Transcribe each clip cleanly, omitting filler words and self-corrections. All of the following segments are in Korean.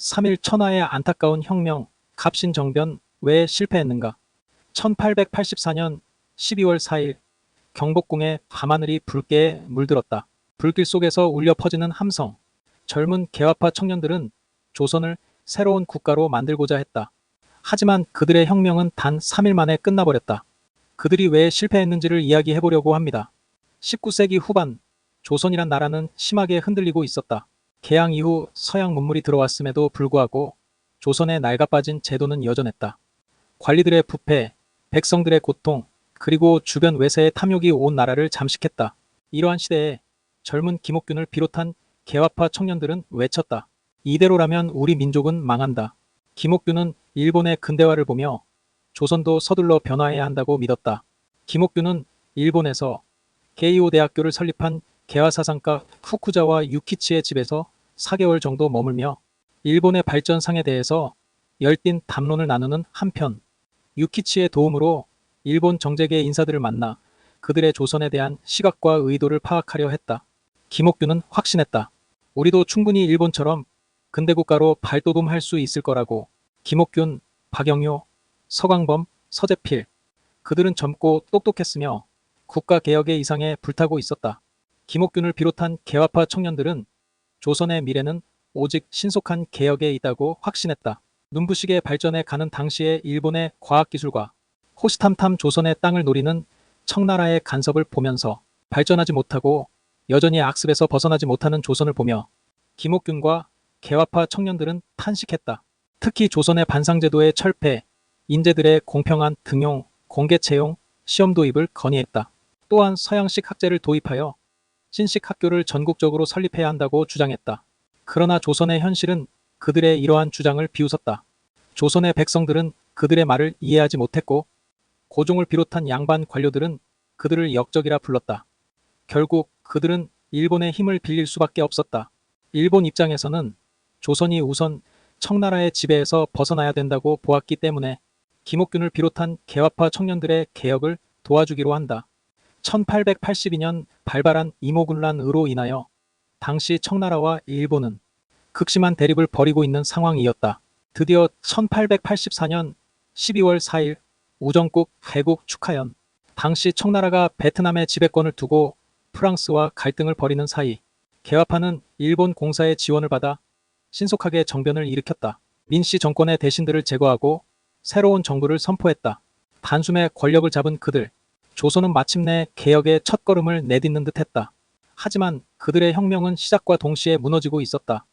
3일 천하의 안타까운 혁명, 갑신정변 왜 실패했는가? 1884년 12월 4일 경복궁의 밤하늘이 붉게 물들었다. 불길 속에서 울려 퍼지는 함성. 젊은 개화파 청년들은 조선을 새로운 국가로 만들고자 했다. 하지만 그들의 혁명은 단 3일 만에 끝나버렸다. 그들이 왜 실패했는지를 이야기해보려고 합니다. 19세기 후반, 조선이란 나라는 심하게 흔들리고 있었다. 개항 이후 서양 문물이 들어왔음에도 불구하고 조선의 낡아빠진 제도는 여전했다. 관리들의 부패, 백성들의 고통, 그리고 주변 외세의 탐욕이 온 나라를 잠식했다. 이러한 시대에 젊은 김옥균을 비롯한 개화파 청년들은 외쳤다. 이대로라면 우리 민족은 망한다. 김옥균은 일본의 근대화를 보며 조선도 서둘러 변화해야 한다고 믿었다. 김옥균은 일본에서 게이오 대학교를 설립한 개화사상가 후쿠자와 유키치의 집에서 4개월 정도 머물며 일본의 발전상에 대해서 열띤 담론을 나누는 한편 유키치의 도움으로 일본 정재계 인사들을 만나 그들의 조선에 대한 시각과 의도를 파악하려 했다. 김옥균은 확신했다. 우리도 충분히 일본처럼 근대국가로 발돋움할 수 있을 거라고. 김옥균, 박영효, 서광범, 서재필. 그들은 젊고 똑똑했으며 국가개혁의 이상에 불타고 있었다. 김옥균을 비롯한 개화파 청년들은 조선의 미래는 오직 신속한 개혁에 있다고 확신했다. 눈부시게 발전해 가는 당시의 일본의 과학기술과 호시탐탐 조선의 땅을 노리는 청나라의 간섭을 보면서 발전하지 못하고 여전히 악습에서 벗어나지 못하는 조선을 보며 김옥균과 개화파 청년들은 탄식했다. 특히 조선의 반상제도의 철폐, 인재들의 공평한 등용, 공개 채용, 시험 도입을 건의했다. 또한 서양식 학제를 도입하여 신식 학교를 전국적으로 설립해야 한다고 주장했다. 그러나 조선의 현실은 그들의 이러한 주장을 비웃었다. 조선의 백성들은 그들의 말을 이해하지 못했고 고종을 비롯한 양반 관료들은 그들을 역적이라 불렀다. 결국 그들은 일본의 힘을 빌릴 수밖에 없었다. 일본 입장에서는 조선이 우선 청나라의 지배에서 벗어나야 된다고 보았기 때문에 김옥균을 비롯한 개화파 청년들의 개혁을 도와주기로 한다. 1882년 발발한 이모군란으로 인하여 당시 청나라와 일본은 극심한 대립을 벌이고 있는 상황이었다. 드디어 1884년 12월 4일 우정국 개국 축하연. 당시 청나라가 베트남의 지배권을 두고 프랑스와 갈등을 벌이는 사이 개화파는 일본 공사의 지원을 받아 신속하게 정변을 일으켰다. 민씨 정권의 대신들을 제거하고 새로운 정부를 선포했다. 단숨에 권력을 잡은 그들. 조선은 마침내 개혁의 첫걸음을 내딛는 듯했다. 하지만 그들의 혁명은 시작과 동시에 무너지고 있었다.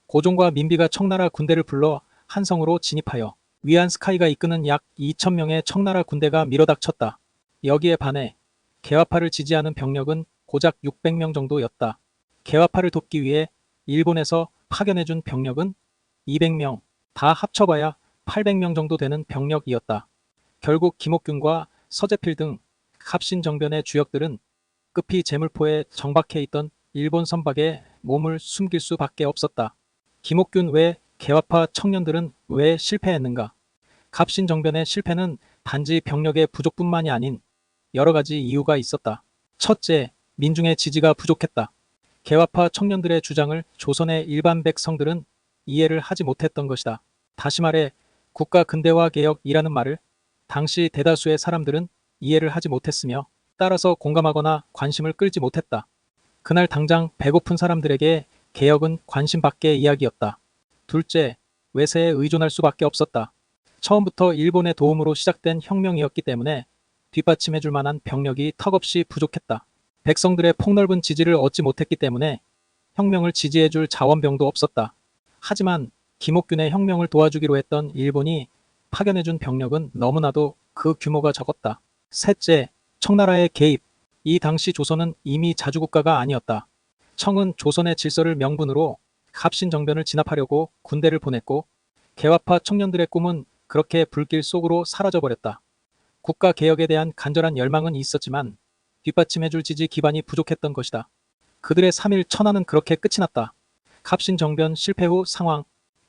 고종과 민비가 청나라 군대를 불러 한성으로 진입하여 위안스카이가 이끄는 약 2,000명의 청나라 군대가 밀어닥쳤다. 여기에 반해 개화파를 지지하는 병력은 고작 600명 정도였다. 개화파를 돕기 위해 일본에서 파견해준 병력은 200명, 다 합쳐봐야 800명 정도 되는 병력이었다. 결국 김옥균과 서재필 등 갑신정변의 주역들은 급히 제물포에 정박해 있던 일본 선박에 몸을 숨길 수밖에 없었다. 김옥균 외 개화파 청년들은 왜 실패했는가? 갑신정변의 실패는 단지 병력의 부족뿐만이 아닌 여러 가지 이유가 있었다. 첫째, 민중의 지지가 부족했다. 개화파 청년들의 주장을 조선의 일반 백성들은 이해를 하지 못했던 것이다. 다시 말해 국가 근대화 개혁이라는 말을 당시 대다수의 사람들은 이해를 하지 못했으며 따라서 공감하거나 관심을 끌지 못했다. 그날 당장 배고픈 사람들에게 개혁은 관심 밖의 이야기였다. 둘째, 외세에 의존할 수밖에 없었다. 처음부터 일본의 도움으로 시작된 혁명이었기 때문에 뒷받침해줄 만한 병력이 턱없이 부족했다. 백성들의 폭넓은 지지를 얻지 못했기 때문에 혁명을 지지해줄 자원병도 없었다. 하지만 김옥균의 혁명을 도와주기로 했던 일본이 파견해준 병력은 너무나도 그 규모가 적었다. 셋째, 청나라의 개입. 이 당시 조선은 이미 자주국가가 아니었다. 청은 조선의 질서를 명분으로 갑신정변을 진압하려고 군대를 보냈고 개화파 청년들의 꿈은 그렇게 불길 속으로 사라져버렸다. 국가개혁에 대한 간절한 열망은 있었지만 뒷받침해줄 지지 기반이 부족했던 것이다. 그들의 3일 천하는 그렇게 끝이 났다. 갑신정변 실패 후 상황.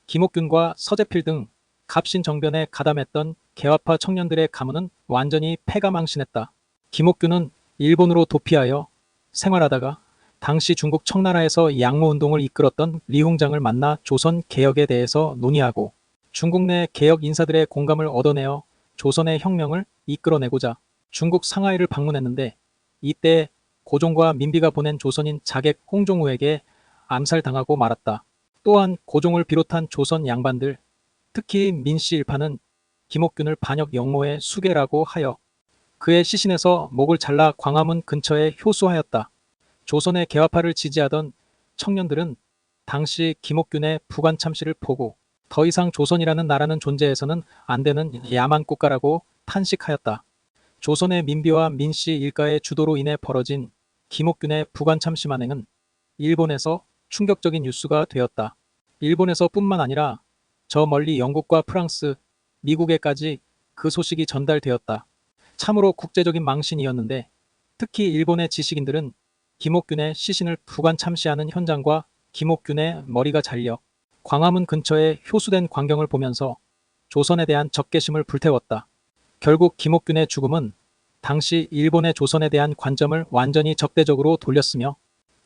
김옥균과 서재필 등 갑신정변에 가담했던 개화파 청년들의 가문은 완전히 패가망신했다. 김옥균은 일본으로 도피하여 생활하다가 당시 중국 청나라에서 양모운동을 이끌었던 리홍장을 만나 조선 개혁에 대해서 논의하고 중국 내 개혁 인사들의 공감을 얻어내어 조선의 혁명을 이끌어내고자 중국 상하이를 방문했는데, 이때 고종과 민비가 보낸 조선인 자객 홍종우에게 암살당하고 말았다. 또한 고종을 비롯한 조선 양반들, 특히 민씨 일파는 김옥균을 반역 영모의 수괴라고 하여 그의 시신에서 목을 잘라 광화문 근처에 효수하였다. 조선의 개화파를 지지하던 청년들은 당시 김옥균의 부관참시를 보고 더 이상 조선이라는 나라는 존재해서는 안 되는 야만 국가라고 탄식하였다. 조선의 민비와 민씨 일가의 주도로 인해 벌어진 김옥균의 부관참시 만행은 일본에서 충격적인 뉴스가 되었다. 일본에서 뿐만 아니라 저 멀리 영국과 프랑스, 미국에까지 그 소식이 전달되었다. 참으로 국제적인 망신이었는데, 특히 일본의 지식인들은 김옥균의 시신을 부관참시하는 현장과 김옥균의 머리가 잘려 광화문 근처에 효수된 광경을 보면서 조선에 대한 적개심을 불태웠다. 결국 김옥균의 죽음은 당시 일본의 조선에 대한 관점을 완전히 적대적으로 돌렸으며,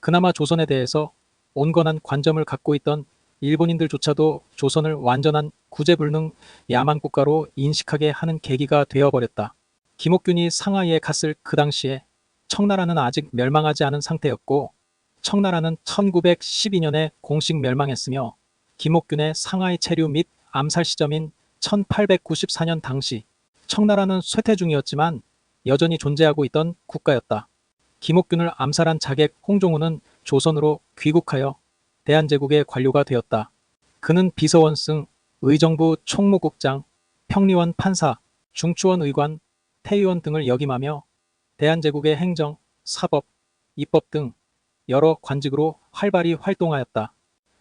그나마 조선에 대해서 온건한 관점을 갖고 있던 일본인들조차도 조선을 완전한 구제불능 야만 국가로 인식하게 하는 계기가 되어버렸다. 김옥균이 상하이에 갔을 그 당시에 청나라는 아직 멸망하지 않은 상태였고, 청나라는 1912년에 공식 멸망했으며, 김옥균의 상하이 체류 및 암살 시점인 1894년 당시 청나라는 쇠퇴 중이었지만 여전히 존재하고 있던 국가였다. 김옥균을 암살한 자객 홍종우는 조선으로 귀국하여 대한제국의 관료가 되었다. 그는 비서원승, 의정부 총무국장, 평리원 판사, 중추원 의관, 태의원 등을 역임하며 대한제국의 행정, 사법, 입법 등 여러 관직으로 활발히 활동하였다.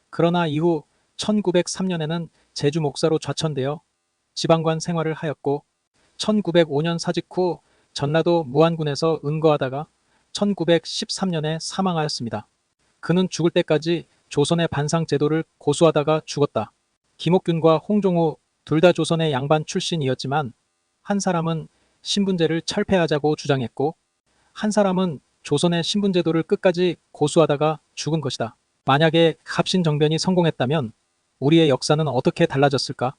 그러나 이후 1903년에는 제주 목사로 좌천되어 지방관 생활을 하였고, 1905년 사직 후 전라도 무안군에서 은거하다가 1913년에 사망하였습니다. 그는 죽을 때까지 조선의 반상 제도를 고수하다가 죽었다. 김옥균과 홍종우 둘 다 조선의 양반 출신이었지만, 한 사람은 신분제를 철폐하자고 주장했고, 한 사람은 조선의 신분제도를 끝까지 고수하다가 죽은 것이다. 만약에 갑신정변이 성공했다면 우리의 역사는 어떻게 달라졌을까?